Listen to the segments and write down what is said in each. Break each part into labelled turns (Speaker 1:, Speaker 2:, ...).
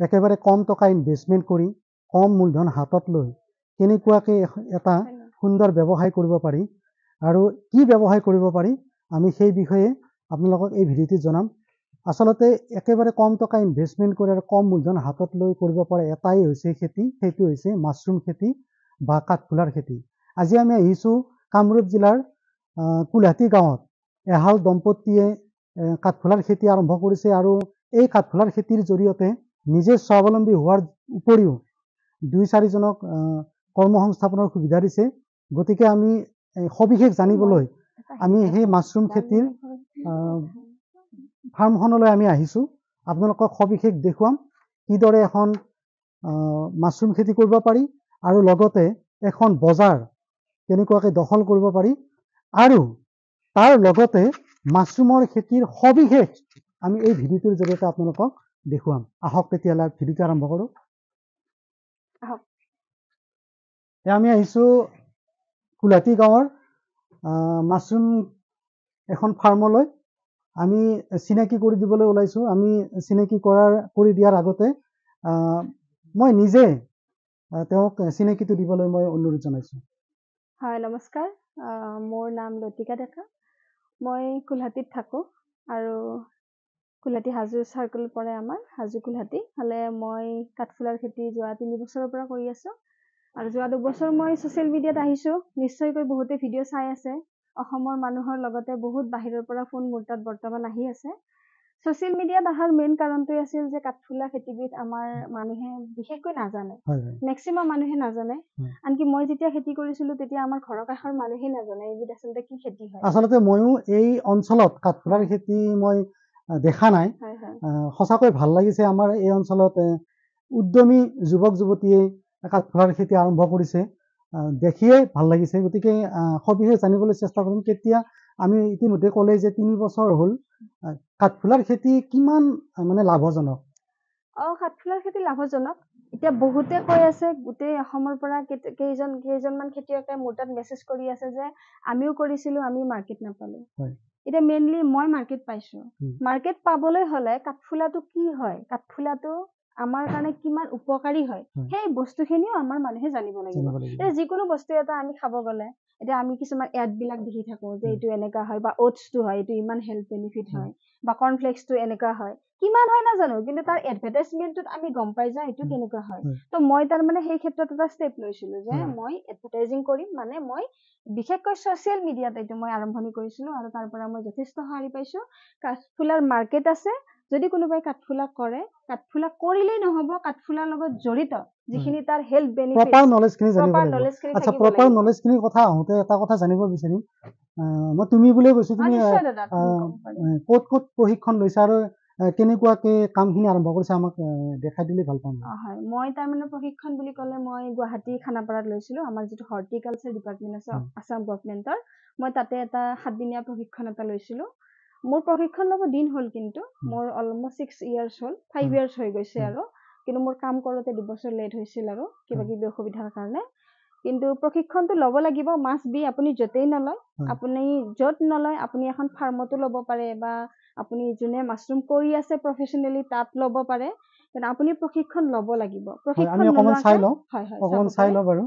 Speaker 1: একেবাৰে কম টকা ইনভেষ্টমেণ্ট কৰি কম মূলধন হাতত লৈ কেনেকুৱাকৈ এটা সুন্দৰ ব্যৱসায় কৰিব পাৰি আৰু কি ব্যৱসায় কৰিব পাৰি আমি সেই বিষয়ে আপোনালোকক এই ভিডিঅ'টোত জনাম। আচলতে একেবাৰে কম টকা ইনভেষ্টমেণ্ট কৰি আৰু কম মূলধন হাতত লৈ কৰিব পৰা এটাই হৈছে খেতি, সেইটো হৈছে মাছৰুম খেতি বা কাঠফুলাৰ খেতি। আজি আমি আহিছোঁ কামৰূপ জিলাৰ কুলহাটী গাঁৱত এহাল দম্পতীয়ে কাঠফুলাৰ খেতি আৰম্ভ কৰিছে আৰু এই কাঠফুলাৰ খেতিৰ জৰিয়তে নিজে স্বাৱলম্বী হোৱাৰ উপৰিও 2-4জনক কৰ্মসংস্থাপনৰ সুবিধা দিছে। গতিকে আমি সবিশেষ জানিবলৈ আমি সেই মাছৰুম খেতিৰ ফাৰ্মখনলৈ আমি আহিছোঁ। আপোনালোকক সবিশেষ দেখুৱাম কিদৰে এখন মাছৰুম খেতি কৰিব পাৰি আৰু লগতে এখন বজাৰ কেনেকুৱাকৈ দখল কৰিব পাৰি আৰু তাৰ লগতে মাছৰুমৰ খেতিৰ সবিশেষ আমি এই ভিডিঅ'টোৰ জৰিয়তে আপোনালোকক দেখুৱাম। আহক তেতিয়াহ'লে ভিডিঅ'টো আৰম্ভ কৰোঁ। আমি আহিছোঁ কুলহাটী গাঁৱৰ মাছৰুম এখন ফাৰ্মলৈ। আমি চিনাকি কৰি দিবলৈ ওলাইছোঁ। আমি চিনাকি কৰি দিয়াৰ আগতে মই নিজে তেওঁক চিনাকিটো দিবলৈ মই অনুৰোধ জনাইছোঁ।
Speaker 2: হয়, নমস্কাৰ। মোৰ নাম লতিকা ডেকা। মই কুলহাটীত থাকোঁ আৰু কুলহাটী হাজো চাৰ্কল পৰে আমাৰ, হাজো কুলহাটী। হ'লে মই কাঠফুলাৰ খেতি যোৱা 3 বছৰৰ পৰা কৰি আছোঁ আৰু যোৱা 2 বছৰ মই ছ'চিয়েল মিডিয়াত আহিছোঁ। নিশ্চয়কৈ বহুতে ভিডিঅ' চাই আছে। অসমৰ মানুহৰ লগতে বহুত বাহিৰৰ পৰা ফোন মোৰ তাত বৰ্তমান আহি আছে। ছ'চিয়েল মিডিয়াত অহাৰ মেইন কাৰণটোৱে আছিল যে কাঠফুলা খেতিবিধ আমাৰ মানুহে বিশেষকৈ নাজানে, মেক্সিমাম মানুহে নাজানে। আনকি মই যেতিয়া খেতি কৰিছিলোঁ তেতিয়া আমাৰ ঘৰৰ কাষৰ মানুহে নাজানে এইবিধ আচলতে কি খেতি হয়।
Speaker 1: আচলতে ময়ো এই অঞ্চলত কাঠফুলাৰ খেতি মই দেখা নাই। সঁচাকৈ ভাল লাগিছে। আমাৰ এই অঞ্চলত উদ্যমী যুৱক যুৱতীয়ে কাঠফুলাৰ খেতি আৰম্ভ কৰিছে, দেখিয়ে ভাল লাগিছে। গতিকে সবিশেষ জানিবলৈ চেষ্টা কৰিম। কেতিয়া আমি ইতিমধ্যে ক'লে যে 3 বছৰ হ'ল, কাঠফুলাৰ খেতি কিমান মানে লাভজনক?
Speaker 2: কাঠফুলাৰ খেতি লাভজনক। এতিয়া বহুতে কৈ আছে, গোটেই অসমৰ পৰা কেইজনমান খেতিয়কে মোৰ তাত মেছেজ কৰি আছে যে আমিও কৰিছিলোঁ, আমি মাৰ্কেট নাপালোঁ। এতিয়া মেইনলি মই মাৰ্কেট পাইছোঁ। মাৰ্কেট পাবলৈ হ'লে কাঠফুলাটো কি হয়, কাঠফুলাটো আমাৰ কাৰণে কিমান উপকাৰী হয়, সেই বস্তুখিনিও আমাৰ মানুহে জানিব লাগিব। এতিয়া যিকোনো বস্তু এটা আমি খাব গ'লে এতিয়া আমি কিছুমান এডবিলাক দেখি থাকোঁ যে এইটো এনেকুৱা হয় বা অ'টছটো হয়, এইটো ইমান হেল্থ বেনিফিট হয় বা কৰ্ণফ্লেক্সটো এনেকুৱা হয়। কিমান হয় নাজানো, কিন্তু তাৰ এডভাৰটাইজমেণ্টটোত আমি গম পাই যাওঁ এইটো কেনেকুৱা হয়। তো মই তাৰমানে সেই ক্ষেত্ৰত এটা ষ্টেপ লৈছিলোঁ যে মই এডভাৰটাইজিং কৰিম, মানে মই বিশেষকৈ ছ'চিয়েল মিডিয়াত এইটো মই আৰম্ভণি কৰিছিলোঁ আৰু তাৰ পৰা মই যথেষ্ট সঁহাৰি পাইছোঁ। কাঠফুলাৰ মাৰ্কেট আছে। যদি কোনোবাই কাঠফুলা কৰে, কাঠফুলা কৰিলেই নহ'ব, কাঠফুলাৰ লগত জড়িত যিখিনি তাৰ হেল্থ বেনিফিট,
Speaker 1: প্ৰপাৰ নলেজখিনি জানিব লাগিব। আচ্ছা, প্ৰপাৰ নলেজখিনিৰ কথা আহোঁতে এটা কথা জানিব বিচাৰিম। মই তুমি বুলিয়ে কৈছোঁ, তুমি ক'ত ক'ত প্ৰশিক্ষণ লৈছা আৰু কেনেকুৱাকৈ কামখিনি আৰম্ভ কৰিছা আমাক দেখাই দিলে ভাল পাম।
Speaker 2: হয়, মই তাৰমানে প্ৰশিক্ষণ বুলি ক'লে মই গুৱাহাটী খানাপাৰাত লৈছিলোঁ। আমাৰ যিটো হৰ্টিকালচাৰ ডিপাৰ্টমেণ্ট আছে আছাম গভৰ্ণমেণ্টৰ, মই তাতে এটা 7 দিনীয়া প্ৰশিক্ষণ এটা লৈছিলোঁ। মোৰ প্ৰশিক্ষণ ল'ব দিন হ'ল, কিন্তু মোৰ অলমষ্ট 6 years হ'ল, 5 years হৈ গৈছে আৰু। কিন্তু মোৰ কাম কৰোঁতে 2 বছৰ লেট হৈছিল আৰু কিবা কিবি অসুবিধাৰ কাৰণে। কিন্তু প্ৰশিক্ষণটো ল'ব লাগিব, মাষ্ট বি। আপুনি য'তেই নলয়, আপুনি য'ত নলয়, আপুনি এখন ফাৰ্মতো ল'ব পাৰে বা আপুনি যোনে মাছৰুম কৰি আছে প্ৰফেচনেলি তাত ল'ব পাৰে। কিন্তু আপুনি প্ৰশিক্ষণ ল'ব লাগিব।
Speaker 1: আমি অকণমান চাই লওঁ। অকণমান চাই লওঁ বাৰু।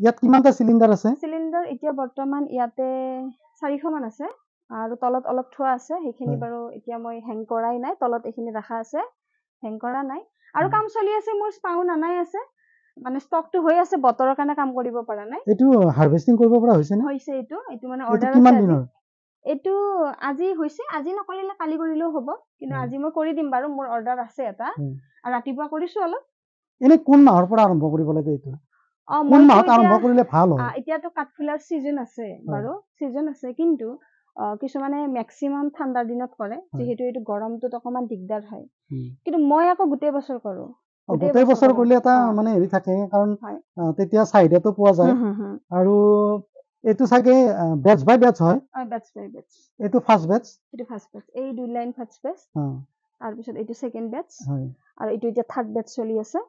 Speaker 1: ইয়াত কিমানটা চিলিণ্ডাৰ আছে?
Speaker 2: চিলিণ্ডাৰ এতিয়া বৰ্তমান ইয়াতে 400 মান আছে আৰু তলত অলপ থোৱা আছে। সেইখিনি বাৰু এতিয়া মই হেং কৰাই নাই, তলত এইখিনি ৰাখা আছে, হেং কৰা নাই। আৰু কাম চলি আছে, মোৰ স্পাউন আনাই আছে, মানে ষ্টকটো হৈ আছে, বতৰৰ কাৰণে কাম কৰিব পৰা নাই।
Speaker 1: এইটো হাৰ্ভেষ্টিং কৰিব পৰা হৈছে নে?
Speaker 2: হৈছে। এইটো মানে অৰ্ডাৰ আছে।
Speaker 1: কিমান দিনৰ?
Speaker 2: এইটো আজি হৈছে, আজি নকৰিলে কালি কৰিলেও হ'ব, কিন্তু আজি মই কৰি দিম বাৰু। মোৰ অৰ্ডাৰ আছে এটা আৰু ৰাতিপুৱা কৰিছোঁ অলপ।
Speaker 1: এনে কোন মাহৰ পৰা আৰম্ভ কৰিব লাগে এইটো? কোন মাহত আৰম্ভ কৰিলে ভাল হয়?
Speaker 2: এতিয়াতো কাঠফুলাৰ ছিজন আছে বাৰু, ছিজন আছে, কিন্তু কিছুমানে মেক্সিমাম ঠাণ্ডাৰ দিনত কৰে, যিহেতু এইটো গৰমটোত অকণমান দিগদাৰ হয়। কিন্তু মই আকৌ গোটেই বছৰ কৰোঁ।
Speaker 1: গোটেই বছৰ কৰিলে এটা মানে হেৰি থাকে, কাৰণ তেতিয়া চাহিদাটো পোৱা যায়। আৰু এইটো চাগে বেচ বাই বেচ হয়?
Speaker 2: বেচ বাই বেচ।
Speaker 1: এইটো ফাৰ্ষ্ট বেচ?
Speaker 2: এইটো ফাৰ্ষ্ট বেচ। এই 2 লাইন ফাৰ্ষ্ট বেচ, তাৰপিছত এইটো ছেকেণ্ড বেচ, আৰু এইটো এতিয়া থাৰ্ড বেচ চলি আছে।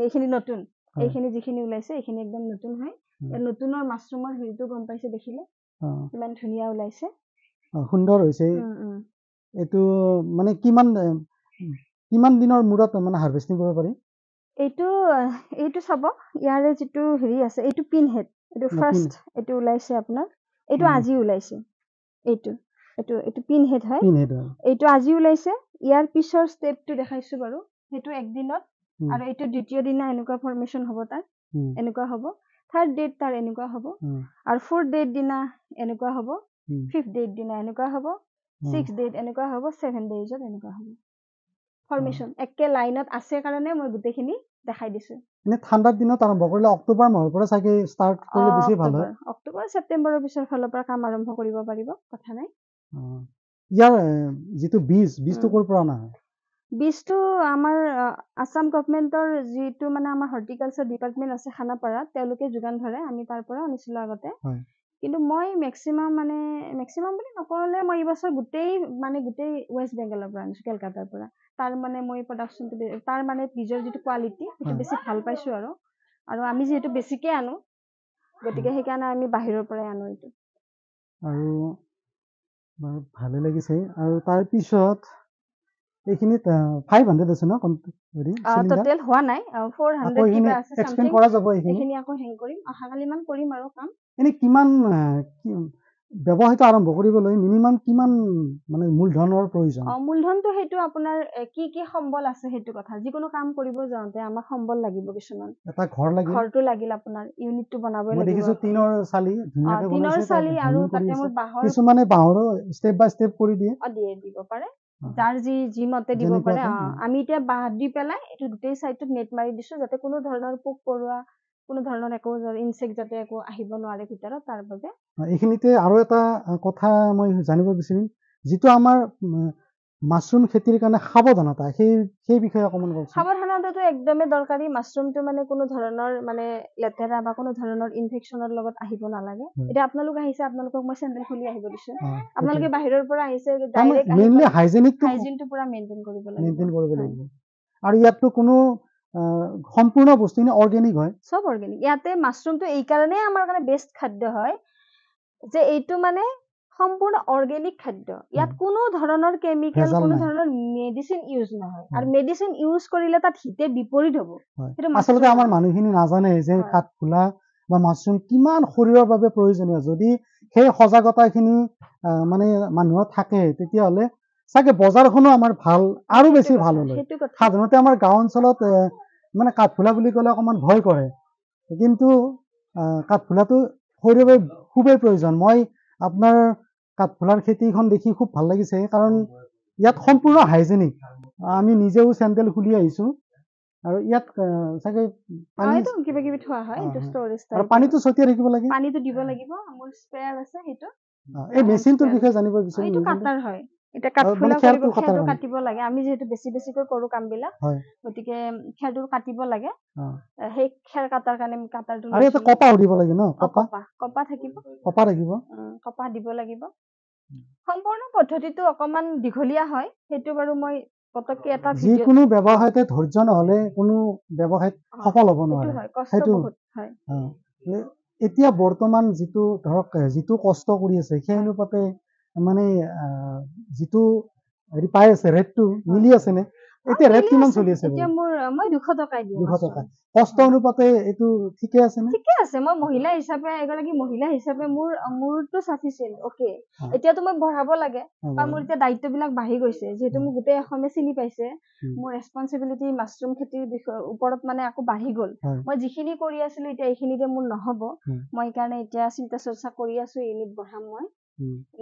Speaker 2: এইখিনি নতুন, এইখিনি যিখিনি ওলাইছে এইখিনি একদম নতুন হয়। নতুনৰ মাছৰুমৰ হেৰিটো গম পাইছে দেখিলে, ইমান ধুনীয়া ওলাইছে,
Speaker 1: সুন্দৰ হৈছে। এইটো মানে কিমান কিমান দিনৰ মূৰত মানে হাৰ্ভেষ্টিং কৰিব পাৰি?
Speaker 2: এইটো চাব, ইয়াৰে যিটো হেৰি আছে, এইটো পিন হেড, এইটো ফাৰ্ষ্ট এইটো ওলাইছে আপোনাৰ, এইটো আজি ওলাইছে, এইটো এইটো এইটো পিন হেড হয়, এইটো আজি ওলাইছে। ইয়াৰ পিছৰ ষ্টেপটো দেখাইছো বাৰু, সেইটো একদিনত, আৰু এইটো দ্বিতীয় দিনা এনেকুৱা ফৰ্মেশ্যন হ'ব, তাৰ এনেকুৱা হ'ব, থাৰ্ড ডেট তাৰ এনেকুৱা হ'ব, আৰু ফ'ৰ্থ ডেট দিনা এনেকুৱা হ'ব, ফিফ্থ ডেট দিনা এনেকুৱা হ'ব, ছিক্স ডেট এনেকুৱা হ'ব, 7 ডেজত এনেকুৱা হ'ব ফৰ্মেশ্যন। একে লাইনত আছে কাৰণে মই গোটেইখিনি দেখাই দিছো।
Speaker 1: এনে ঠাণ্ডাৰ দিনত আৰম্ভ কৰিলে অক্টোবৰ মাহৰ পৰা চাগে ষ্টাৰ্ট কৰিলে বেছি ভাল হয়।
Speaker 2: অক্টোবৰ ছেপ্টেম্বৰৰ পিছৰ ফালৰ পৰা কাম আৰম্ভ কৰিব পাৰিব, কথা নাই।
Speaker 1: ইয়াৰ যিটো বীজটো ক'ৰ পৰা অনা হয়?
Speaker 2: বীজটো আমাৰ আছাম গভৰ্ণমেণ্টৰ যিটো মানে আমাৰ হৰ্টিকালচাৰ ডিপাৰ্টমেণ্ট আছে খানাপাৰাত, তেওঁলোকে যোগান ধৰে, আমি তাৰ পৰা আনিছিলো আগতে। কিন্তু মই মেক্সিমাম বুলি নকৰিলে মই এইবছৰ গোটেই ৱেষ্ট বেংগলৰ পৰা আনিছো, কলকাতাৰ পৰা। তাৰ মানে মই প্ৰডাকশ্যনটো, তাৰ মানে বীজৰ যিটো কোৱালিটি সেইটো বেছি ভাল পাইছো, আৰু আমি যিহেতু বেছিকে আনো, গতিকে সেইকাৰণে আমি বাহিৰৰ পৰাই আনো এইটো।
Speaker 1: আৰু ভালে লাগিছে। আৰু তাৰ পিছত এইখিনিত 500 আছে ন
Speaker 2: টোটেল হোৱা নাই, 400 কিবা আছে
Speaker 1: এক্সপেন্ড কৰা যাব।
Speaker 2: এইখিনি আকৌ হেং কৰিম, অহাকালি মান কৰিম আৰু কাম।
Speaker 1: এনে কিমান ব্যৱসায়টো আৰম্ভ কৰিবলৈ মিনিমাম কিমান মানে মূলধনৰ প্ৰয়োজন?
Speaker 2: মূলধনটো সেইটো আপোনাৰ কি কি সম্বল আছে সেইটো কথা। যিকোনো কাম কৰিব যাওঁতে আমাক সম্বল লাগিব কিছুমান। এটা ঘৰটো লাগিল, আপোনাৰ ইউনিটটো বনাবই লাগিব। মই দেখিছো টিনৰ চালি ধুনীয়াকৈ বনাইছে, টিনৰ চালি, আৰু তাতে মোৰ বাঁহৰ, কিছুমানে বাঁহৰো ষ্টেপ বাই ষ্টেপ কৰি দিয়ে, দিব পাৰে, যাৰ যি মতে দিব পাৰে। আমি এতিয়া বাঁহ দি পেলাই এইটো গোটেই সাইডটোত নেট মাৰি দিছো, যাতে কোনো ধৰণৰ পোক পৰুৱা, কোনো ধৰণৰ একো ইনসেক্ট যাতে একো আহিব নোৱাৰে ভিতৰত, তাৰ বাবে। এইখিনিতে আৰু এটা কথা মই জানিব বিচাৰিম, যিটো আমাৰ মাছৰুম খেতিৰ কাৰণে সাৱধানতা, সেই বিষয়ে অকমান কওকচোন। সাৱধানতাটো একদমেই দৰকাৰী। মাছৰুমটো মানে কোনো ধৰণৰ লেতেৰা বা কোনো ধৰণৰ ইনফেকশ্যনৰ লগত আহিব নালাগে। এতিয়া আপোনালোক আহিছে, আপোনালোকক মই চেণ্ডেল খুলি আহিব দিছো, আপোনালোকে বাহিৰৰ পৰা আহিছে, ডাইৰেক্ট মেইনলি হাইজিনটো পুৰা মেইনটেইন কৰিব লাগিব। আৰু ইয়াততো কোনো সম্পূৰ্ণ বস্তুখিনি অৰ্গেনিক হয়, চব অৰ্গেনিক। ইয়াতে মাছৰুমটো এই কাৰণেই আমাৰ কাৰণে বেষ্ট খাদ্য হয় যে এইটো মানে সম্পূৰ্ণ অৰ্গেনিক খাদ্য। ইয়াত কোনো ধৰণৰ কেমিকেল, কোনো ধৰণৰ মেডিচিন ইউজ নহয়, আৰু মেডিচিন ইউজ কৰিলে তাত হিতে বিপৰীত হ'ব। আচলতে আমাৰ মানুহখিনি নাজানে যে কাঠফুলা বা মাছৰুম কিমান শৰীৰৰ বাবে প্ৰয়োজনীয়। যদি সেই সজাগতাখিনি মানে মানুহৰ থাকে, তেতিয়াহ'লে চাগে বজাৰখনো আমাৰ ভাল, আৰু বেছি ভাল হ'ল। সাধাৰণতে আমাৰ গাঁও অঞ্চলত মানে কাঠফুলা বুলি ক'লে অকণমান ভয় কৰে, কিন্তু কাঠফুলাটো শৰীৰৰ বাবে খুবেই প্ৰয়োজন। মই আপোনাৰ কাঠফুলাৰ খেতিখন দেখি খুব ভাল লাগিছে, কাৰণ ইয়াত সম্পূৰ্ণ হাইজেনিক। আমি নিজেও চেণ্ডেল খুলি আহিছো, আৰু ইয়াত চাগে কিবা কিবি থোৱা হয়, পানীটো ছটিয়াই থাকিব লাগে, পানীটো দিব লাগিব। মোৰ স্প্ৰেয়াৰ আছে, সেইটো এই মেচিনটোৰ বিষয়ে জানিব বিচাৰিম। এইটো কাটাৰ হয়, এটা কাঠফুলা খেৰটো কাটিব লাগে। আমি যিহেতু বেছিকৈ কৰো কামবিলাক, গতিকে খেৰটো কাটিব লাগে। সেই খেৰ কাটাৰ কাৰণে কাটাৰটো, আৰু এটা কপাহ দিব লাগে ন? কপাহ থাকিব, কপাহ দিব লাগিব। সম্পূৰ্ণ পদ্ধতিটো অকমান দীঘলীয়া হয়, সেইটো বাৰু মই পতককে এটা যিকোনো ব্যৱসায়তে ধৈৰ্য নহলে কোনো ব্যৱসায়ত সফল হ'ব নোৱাৰে। সেইটো এতিয়া বৰ্তমান যিটো ধৰক যিটো কষ্ট কৰি আছে, সেই অনুপাতে মানে যিটো হেৰি পাই আছে, ৰেটটো মিলি আছে নে? এতিয়া ৰেট কিমান চলি আছে? এতিয়া মই 200 টকাই দিওঁ। 200 টকা কষ্ট অনুপাতে এইটো ঠিকে আছে নে? ঠিকে আছে। মই মহিলা হিচাপে, এগৰাকী মহিলা হিচাপে মোৰটো সাফিচিয়েন্ট, ওকে। এতিয়াতো মই বঢ়াব লাগে, কাৰণ মোৰ এতিয়া দায়িত্ববিলাক বাঢ়ি গৈছে। যিহেতু মোক গোটেই অসমে চিনি পাইছে, মোৰ ৰেছপনচিবিলিটি মাছৰুম খেতিৰ ওপৰত মানে আকৌ বাঢ়ি গ'ল। মই যিখিনি কৰি আছিলো এতিয়া এইখিনিতে মোৰ নহ'ব, মই সেইকাৰণে এতিয়া চিন্তা চৰ্চা কৰি আছো, ইউনিট বঢ়াম। মই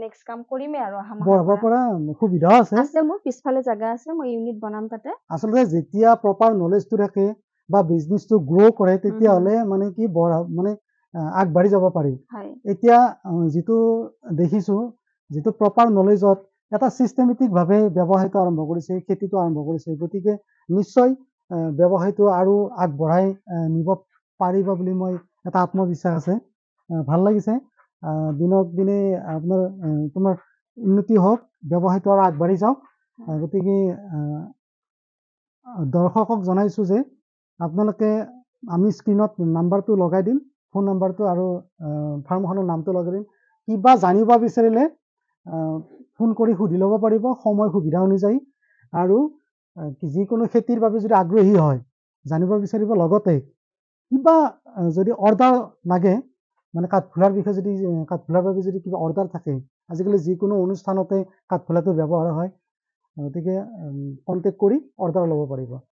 Speaker 2: নেক্সট কাম কৰিমেই আৰু অহা মাহৰ পৰা। সুবিধা আছে, মোৰ পিছফালে জাগা আছে, মই ইউনিট বনাম তাতে। আচলতে যেতিয়া প্ৰপাৰ নলেজটো থাকে বা বিজনেছটো গ্ৰ' কৰে, তেতিয়াহ'লে মানে কি মানে আগবাঢ়ি যাব পাৰি। এতিয়া যিটো দেখিছো, যিটো প্ৰপাৰ নলেজত এটা চিষ্টেমেটিকভাৱে ব্যৱসায়টো আৰম্ভ কৰিছে, খেতিটো আৰম্ভ কৰিছে, গতিকে নিশ্চয় ব্যৱসায়টো আৰু আগবঢ়াই নিব পাৰিব বুলি মই এটা আত্মবিশ্বাস আছে। ভাল লাগিছে। দিনক দিনে তোমাৰ উন্নতি হওক, ব্যৱসায়টো আৰু আগবাঢ়ি যাওক। গতিকে দৰ্শকক জনাইছো যে আপোনালোকে, আমি স্ক্ৰীণত নাম্বাৰটো লগাই দিম, ফোন নাম্বাৰটো, আৰু ফাৰ্মখনৰ নামটো লগাই দিম। কিবা জানিব বিচাৰিলে ফোন কৰি সুধি ল'ব পাৰিব সময় সুবিধা অনুযায়ী। আৰু
Speaker 1: যিকোনো খেতিৰ বাবে যদি আগ্ৰহী হয় জানিব বিচাৰিব লগতে কিবা যদি অৰ্ডাৰ লাগে মানে কাঠফুলাৰ বিষয়ে যদি কাঠফুলাৰ বাবে যদি কিবা অৰ্ডাৰ থাকে আজিকালি যিকোনো অনুষ্ঠানতে কাঠফুলাটো ব্যৱহাৰ হয় গতিকে কণ্টেক্ট কৰি অৰ্ডাৰ ল'ব পাৰিব